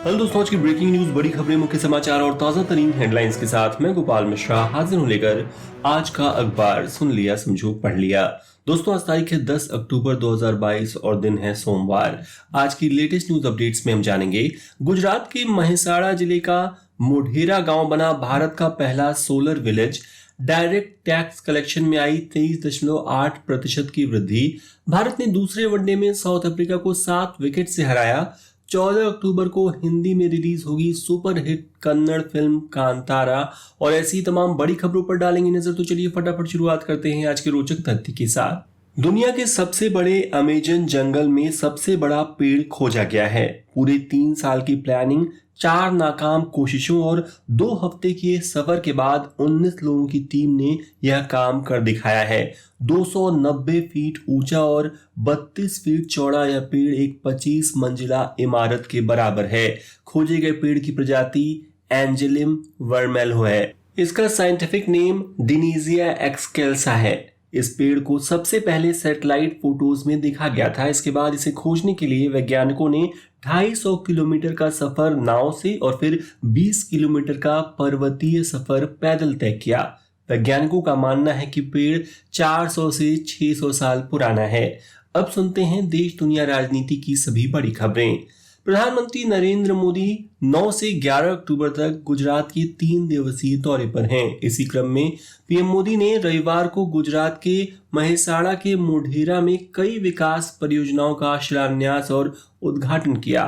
Hello दोस्तों, आज की ब्रेकिंग न्यूज, बड़ी खबरें, मुख्य समाचार और ताजा तरीन हेडलाइंस के साथ मैं गोपाल मिश्रा हाजिर हूं लेकर आज का अखबार। सुन लिया, समझो, पढ़ लिया। दोस्तों, आज तारीख है 10 अक्टूबर 2022 और दिन है सोमवार। आज की लेटेस्ट न्यूज अपडेट्स में हम जानेंगे गुजरात के महिसाड़ा जिले का मोढेरा गांव बना भारत का पहला solar village. Direct tax collection में आई 23.8% की वृद्धि। भारत ने दूसरे वनडे में साउथ अफ्रीका को 7 विकेट से हराया। 14 अक्टूबर को हिंदी में रिलीज होगी सुपरहिट कन्नड़ फिल्म कांतारा। और ऐसी तमाम बड़ी खबरों पर डालेंगे नजर। तो चलिए फटाफट शुरुआत करते हैं आज के रोचक तथ्य के साथ। दुनिया के सबसे बड़े अमेजन जंगल में सबसे बड़ा पेड़ खोजा गया है। पूरे 3 साल की प्लानिंग, 4 नाकाम कोशिशों और 2 हफ्ते के सफर के बाद 19 लोगों की टीम ने यह काम कर दिखाया है। 290 फीट ऊंचा और 32 फीट चौड़ा यह पेड़ एक 25 मंजिला इमारत के बराबर है। खोजे गए पेड़ की प्रजाति एंजेलिम वर्मेल्हो है। इसका साइंटिफिक नेम डिनीजिया एक्सकेल्सा है। इस पेड़ को सबसे पहले सैटेलाइट फोटोज में देखा गया था। इसके बाद इसे खोजने के लिए वैज्ञानिकों ने 250 किलोमीटर का सफर नाव से और फिर 20 किलोमीटर का पर्वतीय सफर पैदल तय किया। वैज्ञानिकों का मानना है कि पेड़ 400 से 600 साल पुराना है। अब सुनते हैं देश दुनिया राजनीति की सभी बड़ी खबरें। प्रधानमंत्री नरेंद्र मोदी 9 से 11 अक्टूबर तक गुजरात के 3 दिवसीय दौरे पर हैं। इसी क्रम में पीएम मोदी ने रविवार को गुजरात के महिसाड़ा के मोढेरा में कई विकास परियोजनाओं का शिलान्यास और उद्घाटन किया।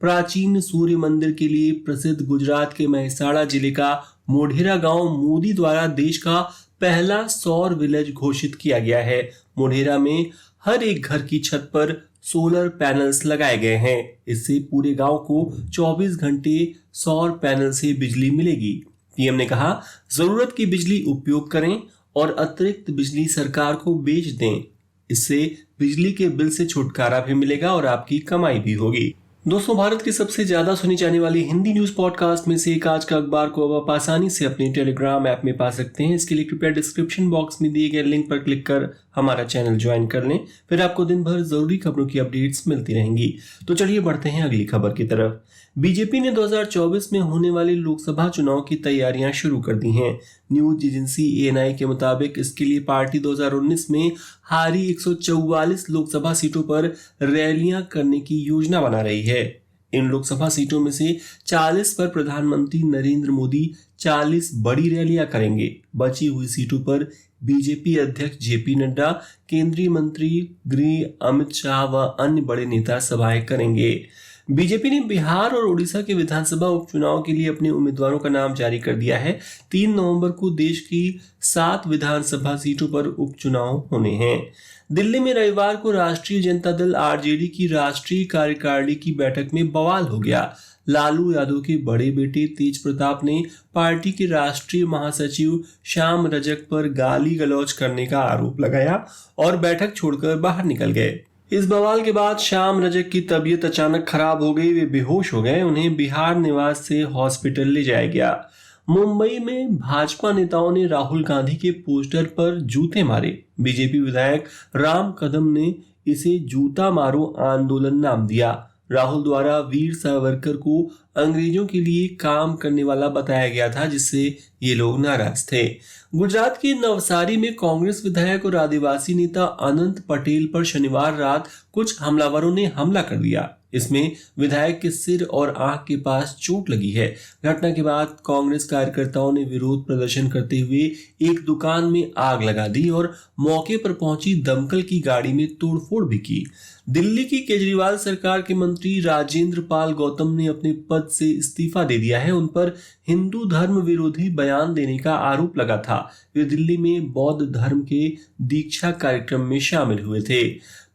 प्राचीन सूर्य मंदिर के लिए प्रसिद्ध गुजरात के महिसाड़ा जिले का मोढेरा गांव मोदी द्वारा देश का पहला सौर विलेज घोषित किया गया है। मोढेरा में हर एक घर की छत पर सोलर पैनल्स लगाए गए हैं। इससे पूरे गांव को 24 घंटे सौर पैनल से बिजली मिलेगी। पीएम ने कहा, जरूरत की बिजली उपयोग करें और अतिरिक्त बिजली सरकार को बेच दें। इससे बिजली के बिल से छुटकारा भी मिलेगा और आपकी कमाई भी होगी। दोस्तों, भारत की सबसे ज्यादा सुनी जाने वाली हिंदी न्यूज पॉडकास्ट में से एक आज का अखबार को अब आप आसानी से अपने टेलीग्राम ऐप में पा सकते हैं। इसके लिए कृपया डिस्क्रिप्शन बॉक्स में दिए गए लिंक पर क्लिक कर हमारा चैनल ज्वाइन कर लें। फिर आपको दिन भर जरूरी खबरों की अपडेट्स मिलती रहेंगी। तो चलिए बढ़ते हैं अगली खबर की तरफ। बीजेपी ने 2024 में होने वाले लोकसभा चुनाव की तैयारियां शुरू कर दी हैं। न्यूज एजेंसी एएनआई के मुताबिक इसके लिए पार्टी 2019 में हारी 144 लोकसभा सीटों पर रैलियां करने की योजना बना रही है। इन लोकसभा सीटों में से 40 पर प्रधानमंत्री नरेंद्र मोदी 40 बड़ी रैलियां करेंगे। बची हुई सीटों पर बीजेपी अध्यक्ष जेपी नड्डा, केंद्रीय मंत्री गृह अमित शाह व अन्य बड़े नेता सभाएं करेंगे। बीजेपी ने बिहार और उड़ीसा के विधानसभा उपचुनाव के लिए अपने उम्मीदवारों का नाम जारी कर दिया है। 3 नवंबर को देश की 7 विधानसभा सीटों पर उपचुनाव होने हैं। दिल्ली में रविवार को राष्ट्रीय जनता दल आरजेडी की राष्ट्रीय कार्यकारिणी की बैठक में बवाल हो गया। लालू यादव के बड़े बेटे तेज प्रताप ने पार्टी के राष्ट्रीय महासचिव श्याम रजक पर गाली गलौज करने का आरोप लगाया और बैठक छोड़कर बाहर निकल गए। इस बवाल के बाद श्याम रजक की तबीयत अचानक खराब हो गई। वे बेहोश हो गए। उन्हें बिहार निवास से हॉस्पिटल ले जाया गया। मुंबई में भाजपा नेताओं ने राहुल गांधी के पोस्टर पर जूते मारे। बीजेपी विधायक राम कदम ने इसे जूता मारो आंदोलन नाम दिया। राहुल द्वारा वीर सावरकर को अंग्रेजों के लिए काम करने वाला बताया गया था, जिससे ये लोग नाराज थे। गुजरात के नवसारी में कांग्रेस विधायक और आदिवासी नेता अनंत पटेल पर शनिवार रात कुछ हमलावरों ने हमला कर दिया। इसमें विधायक के सिर और आंख के पास चोट लगी है। घटना के बाद कांग्रेस कार्यकर्ताओं ने विरोध प्रदर्शन करते हुए एक दुकान में आग लगा दी और मौके पर पहुंची दमकल की गाड़ी में तोड़फोड़ भी की। दिल्ली की केजरीवाल सरकार के मंत्री राजेंद्र पाल गौतम ने अपने पद से इस्तीफा दे दिया है। उन पर हिंदू धर्म विरोधी बयान देने का आरोप लगा था। वे दिल्ली में बौद्ध धर्म के दीक्षा कार्यक्रम में शामिल हुए थे।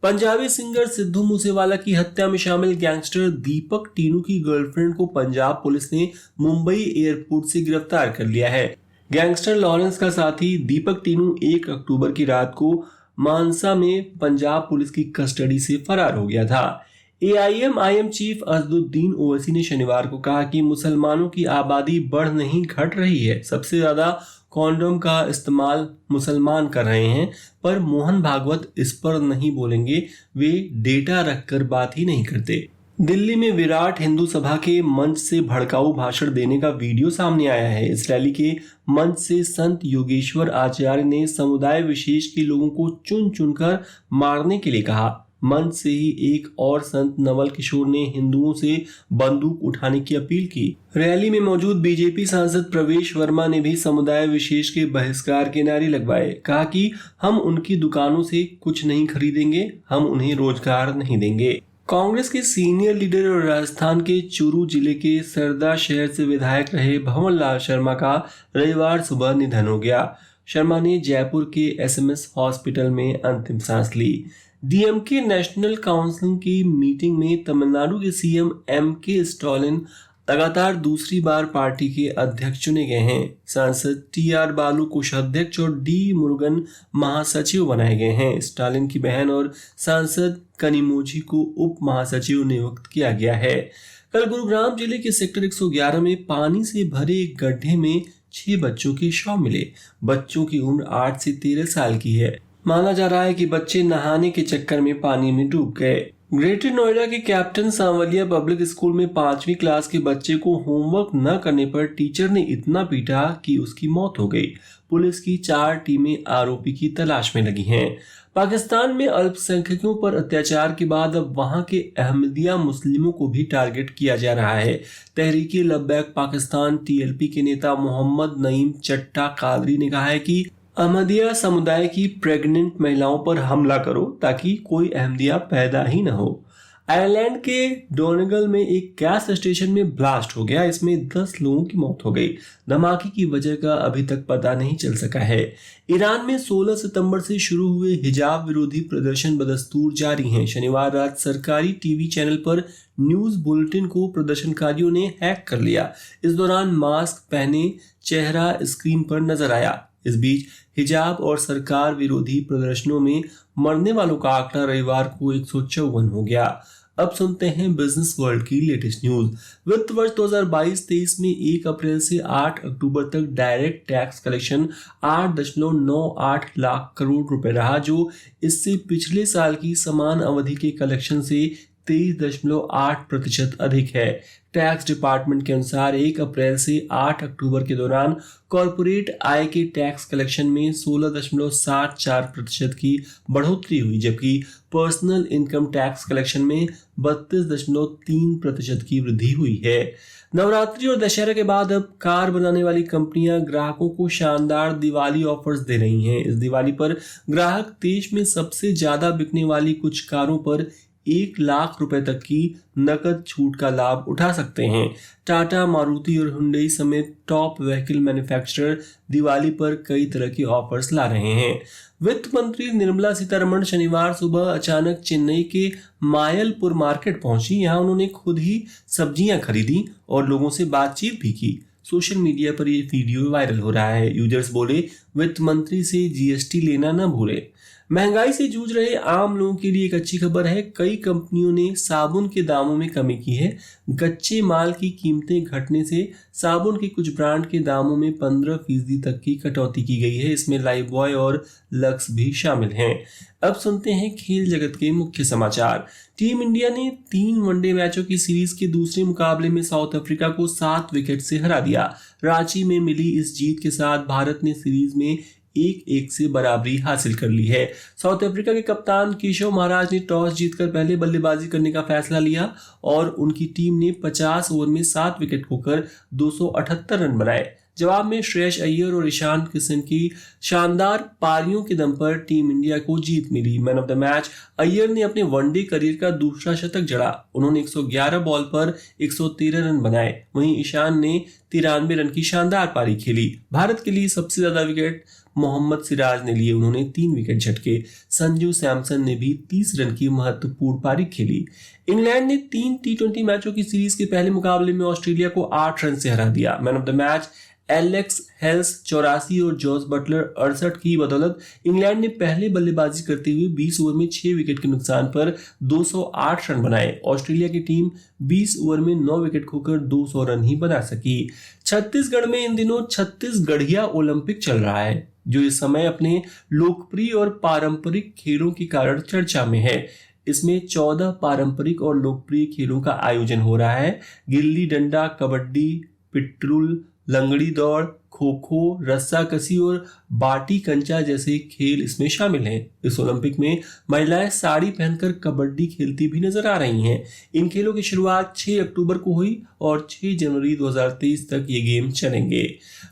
पंजाबी सिंगर सिद्धू मूसेवाला की हत्या में शामिल गैंगस्टर दीपक टीनू की गर्लफ्रेंड को पंजाब पुलिस ने मुंबई एयरपोर्ट से गिरफ्तार कर लिया है। गैंगस्टर लॉरेंस का साथी दीपक टीनू 1 अक्टूबर की रात को मानसा में पंजाब पुलिस की कस्टडी से फरार हो गया था। एआईएमआईएम चीफ असदुद्दीन ओवैसी ने शनिवार को कहा कि मुसलमानों की आबादी बढ़ नहीं घट रही है। सबसे ज्यादा कॉन्डोम का इस्तेमाल मुसलमान कर रहे हैं, पर मोहन भागवत इस पर नहीं बोलेंगे। वे डेटा रखकर बात ही नहीं करते। दिल्ली में विराट हिंदू सभा के मंच से भड़काऊ भाषण देने का वीडियो सामने आया है। इस रैली के मंच से संत योगेश्वर आचार्य ने समुदाय विशेष के लोगों को चुन चुनकर मारने के लिए कहा। मंच से ही एक और संत नवल किशोर ने हिंदुओं से बंदूक उठाने की अपील की। रैली में मौजूद बीजेपी सांसद प्रवेश वर्मा ने भी समुदाय विशेष के बहिष्कार के नारे लगवाए। कहा कि हम उनकी दुकानों से कुछ नहीं खरीदेंगे, हम उन्हें रोजगार नहीं देंगे। कांग्रेस के सीनियर लीडर और राजस्थान के चूरू जिले के सरदा शहर से विधायक रहे भंवर लाल शर्मा का रविवार सुबह निधन हो गया। शर्मा ने जयपुर के एसएमएस हॉस्पिटल में अंतिम सांस ली। डीएमके नेशनल काउंसिल की मीटिंग में तमिलनाडु के सीएम एमके स्टालिन लगातार दूसरी बार पार्टी के अध्यक्ष चुने गए हैं। सांसद टीआर बालू कोषाध्यक्ष और डी मुरुगन महासचिव बनाए गए हैं। स्टालिन की बहन और सांसद कनिमोझी को उप महासचिव नियुक्त किया गया है। कल गुरुग्राम जिले के सेक्टर 111 में पानी से भरे एक गड्ढे में 6 बच्चों के शव मिले। बच्चों की उम्र 8 से 13 साल की है। माना जा रहा है कि बच्चे नहाने के चक्कर में पानी में डूब गए। ग्रेटर नोएडा के कैप्टन सांवलिया पब्लिक स्कूल में 5वीं क्लास के बच्चे को होमवर्क न करने पर टीचर ने इतना पीटा कि उसकी मौत हो गई। पुलिस की 4 टीमें आरोपी की तलाश में लगी हैं। पाकिस्तान में अल्पसंख्यकों पर अत्याचार के बाद अब वहां के अहमदिया मुस्लिमों को भी टारगेट किया जा रहा है। तहरीके लब्बैक पाकिस्तान टीएलपी के नेता मोहम्मद नईम चट्टा कादरी ने कहा है कि अहमदिया समुदाय की प्रेग्नेंट महिलाओं पर हमला करो ताकि कोई अहमदिया पैदा ही न हो। आयरलैंड के डोनेगल में एक गैस स्टेशन में ब्लास्ट हो गया। इसमें 10 लोगों की मौत हो गई। धमाके की वजह का अभी तक पता नहीं चल सका है। ईरान में 16 सितंबर से शुरू हुए हिजाब विरोधी प्रदर्शन बदस्तूर जारी हैं। शनिवार रात सरकारी टीवी चैनल पर न्यूज बुलेटिन को प्रदर्शनकारियों ने हैक कर लिया। इस दौरान मास्क पहने चेहरा स्क्रीन पर नजर आया। इस बीच हिजाब और सरकार विरोधी प्रदर्शनों में मरने वालों का आंकड़ा रविवार को 154 हो गया। अब सुनते हैं बिजनेस वर्ल्ड की लेटेस्ट न्यूज। वित्त वर्ष 2022-23 में 1 अप्रैल से 8 अक्टूबर तक direct tax collection 8.98 lakh crore रुपए रहा, जो इससे पिछले साल की समान अवधि के कलेक्शन से 23.8% अधिक है। टैक्स डिपार्टमेंट के अनुसार 1 अप्रैल से 8 अक्टूबर के दौरान कॉरपोरेट आय के टैक्स कलेक्शन में 16.74% की बढ़ोतरी हुई, जबकि पर्सनल इनकम टैक्स कलेक्शन में 32.3% की वृद्धि हुई है। नवरात्रि और दशहरा के बाद अब कार बनाने वाली कंपनियां ग्राहकों को शानदार दिवाली ऑफर्स दे रही हैं। इस दिवाली पर ग्राहक देश में सबसे ज्यादा बिकने वाली कुछ कारों पर 1 लाख रुपए तक की नकद छूट का लाभ उठा सकते हैं। टाटा, मारुति और हुंडई समेत टॉप व्हीकल मैन्युफैक्चरर दिवाली पर कई तरह के ऑफर्स ला रहे हैं। वित्त मंत्री निर्मला सीतारमण शनिवार सुबह अचानक चेन्नई के मायलपुर मार्केट पहुंची। यहां उन्होंने खुद ही सब्जियां खरीदी और लोगों से बातचीत भी की। सोशल मीडिया पर यह वीडियो वायरल हो रहा है। यूजर्स बोले, वित्त मंत्री से जीएसटी लेना न भूलें। महंगाई से जूझ रहे आम लोगों के लिए एक अच्छी खबर है। कई कंपनियों ने साबुन के दामों में कमी की है। कच्चे माल की कीमतें घटने से साबुन के कुछ ब्रांड के दामों में 15% तक की कटौती की गई है। इसमें लाइफबॉय और लक्स भी शामिल हैं। अब सुनते हैं खेल जगत के मुख्य समाचार। टीम इंडिया ने 3 वनडे मैचों की सीरीज के दूसरे मुकाबले में साउथ अफ्रीका को 7 विकेट से हरा दिया। रांची में मिली इस जीत के साथ भारत ने सीरीज में 1-1 से बराबरी हासिल कर ली है। साउथ अफ्रीका के कप्तान केशव महाराज ने टॉस जीतकर पहले बल्लेबाजी करने का फैसला लिया और उनकी टीम ने 50 ओवर में 7 विकेट खोकर 278 रन बनाए। जवाब में श्रेयस अय्यर और ईशान किशन की शानदार पारियों के दम पर टीम इंडिया को जीत मिली। Man of the match Iyer ने अपने वनडे करियर का दूसरा शतक जड़ा। उन्होंने 111 बॉल पर 113 रन बनाए। वहीं ईशान ने 93 रन की शानदार पारी खेली। भारत के लिए सबसे ज्यादा विकेट मोहम्मद सिराज ने लिए। उन्होंने 3 विकेट झटके। संजू सैमसन ने भी 30 रन की महत्वपूर्ण पारी खेली। इंग्लैंड ने 3 टी20 मैचों की सीरीज के पहले मुकाबले में ऑस्ट्रेलिया को 8 रन से हरा दिया। Man of the match Alex Hales 84 और जॉस बटलर 68 की बदौलत इंग्लैंड ने पहले बल्लेबाजी करते हुए 20 ओवर में 6 विकेट के नुकसान पर 208 रन बनाए। ऑस्ट्रेलिया की टीम 20 ओवर में 9 विकेट खोकर 200 रन ही बना सकी। छत्तीसगढ़ में इन दिनों छत्तीसगढ़िया ओलंपिक चल रहा है, जो इस समय अपने लोकप्रिय और पारंपरिक खेलों के कारण चर्चा में है। इसमें 14 पारंपरिक और लोकप्रिय खेलों का आयोजन हो रहा है। गिल्ली डंडा, कबड्डी, पिट्ठूल, लंगड़ी दौड़, खो खो, रस्सा कसी और बाटी कंचा जैसे खेल इसमें शामिल हैं। इस ओलंपिक में महिलाएं साड़ी पहनकर कबड्डी खेलती भी नजर आ रही हैं। इन खेलों की शुरुआत 6 अक्टूबर को हुई और 6 जनवरी 2023 तक ये गेम चलेंगे।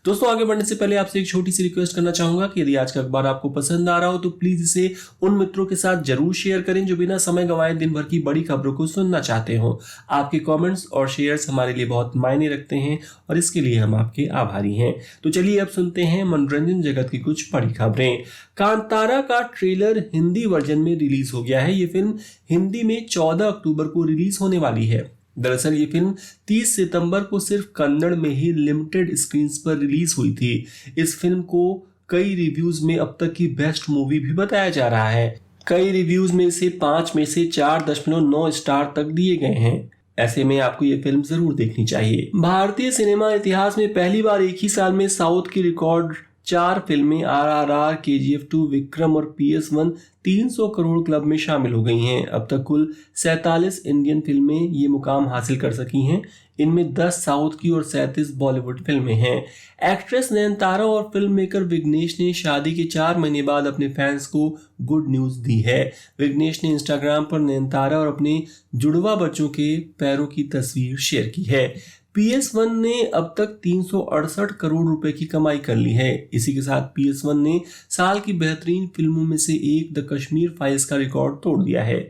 दोस्तों, आगे बढ़ने से पहले आपसे एक छोटी सी रिक्वेस्ट करना चाहूंगा कि यदि आज का अखबार आपको पसंद आ रहा हो तो प्लीज इसे उन मित्रों के साथ जरूर शेयर करें जो बिना समय गंवाए दिन भर की बड़ी खबरों को सुनना चाहते हो। आपके कमेंट्स और शेयर्स हमारे लिए बहुत मायने रखते हैं और इसके लिए हम आपके आभारी हैं। तो चलिए अब सुनते हैं मनोरंजन जगत की कुछ बड़ी खबरें। कांतारा का ट्रेलर हिंदी वर्जन में रिलीज हो गया है। ये फिल्म हिंदी में 14 अक्टूबर को रिलीज होने वाली है। दरअसल ये फिल्म 30 सितंबर को सिर्फ कन्नड़ में ही लिमिटेड स्क्रीन्स पर रिलीज हुई थी। इस फिल्म को कई रिव्यूज में अब तक की बेस्ट मूवी भी बताया जा रहा है। कई रिव्यूज में इसे 5 में से 4.9 स्टार तक दिए गए हैं। ऐसे में आपको ये फिल्म जरूर देखनी चाहिए। भारतीय सिनेमा इतिहास में पहली बार एक ही साल में साउथ की रिकॉर्ड 4 फिल्में RRR, KGF2, विक्रम और PS1 300 करोड़ क्लब में शामिल हो गई हैं। अब तक कुल 47 इंडियन फिल्में ये मुकाम हासिल कर सकी हैं। इनमें 10 साउथ की और 37 बॉलीवुड फिल्में हैं। एक्ट्रेस नयनतारा और फिल्म मेकर विघ्नेश ने शादी के 4 महीने बाद अपने फैंस को गुड न्यूज दी है। विघ्नेश ने इंस्टाग्राम पर नयनतारा और अपने जुड़वा बच्चों के पैरों की तस्वीर शेयर की है। PS1 ने अब तक 368 करोड़ रुपए की कमाई कर ली है। इसी के साथ PS1 ने साल की बेहतरीन फिल्मों में से एक द कश्मीर फाइल्स का रिकॉर्ड तोड़ दिया है।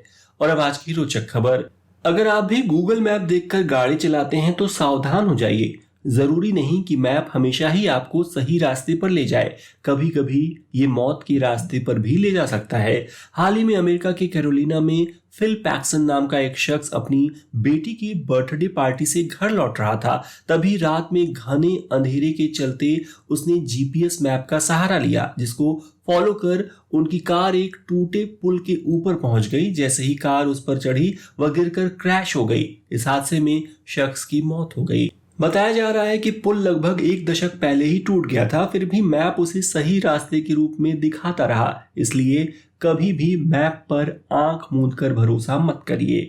और अब आज की रोचक खबर। अगर आप भी गूगल मैप देखकर गाड़ी चलाते हैं तो सावधान हो जाइए। जरूरी नहीं कि मैप हमेशा ही आपको सही रास्ते पर ले जाए। कभी कभी ये मौत के रास्ते पर भी ले जा सकता है। हाल ही में अमेरिका के कैरोलिना में फिल पैक्सन नाम का एक शख्स अपनी बेटी की बर्थडे पार्टी से घर लौट रहा था। तभी रात में घने अंधेरे के चलते उसने GPS मैप का सहारा लिया, जिसको फॉलो कर उनकी कार एक टूटे पुल के ऊपर पहुंच गई। जैसे ही कार उस पर चढ़ी वह गिरकर क्रैश हो गई। इस हादसे में शख्स की मौत हो गई। बताया जा रहा है कि पुल लगभग 1 दशक पहले ही टूट गया था, फिर भी मैप उसे सही रास्ते के रूप में दिखाता रहा। इसलिए कभी भी मैप पर आंख मूंद कर भरोसा मत करिए।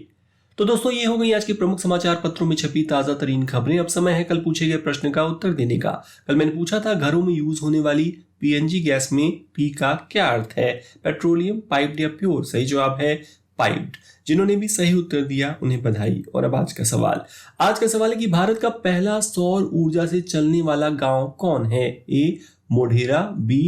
तो दोस्तों, ये हो गई आज के प्रमुख समाचार पत्रों में छपी ताजा तरीन खबरें। अब समय है कल पूछे गए प्रश्न का उत्तर देने का। कल मैंने पूछा था घरों में यूज होने वाली PNG गैस में P का क्या अर्थ है? पेट्रोलियम, पाइप्ड या प्योर? सही जवाब है पाइप्ड। जिन्होंने भी सही उत्तर दिया उन्हें बधाई। और अब आज का सवाल है कि भारत का पहला सौर ऊर्जा से चलने वाला गांव कौन है? A मोढेरा, B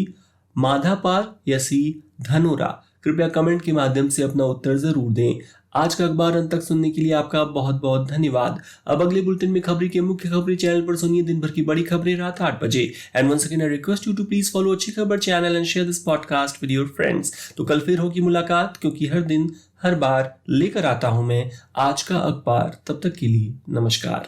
माधापार या C धनोरा? कृपया कमेंट के माध्यम से अपना उत्तर जरूर दें। आज का अखबार अंत तक सुनने के लिए आपका बहुत बहुत धन्यवाद। अब अगले बुलेटिन में खबरी के मुख्य खबरी चैनल पर सुनिए दिन भर की बड़ी खबरें रात 8 बजे। And once again I request you to please follow Achhi Khabar channel and share this podcast with your friends. तो कल फिर होगी मुलाकात, क्योंकि हर दिन हर बार लेकर आता हूं मैं आज का अखबार। तब तक के लिए नमस्कार।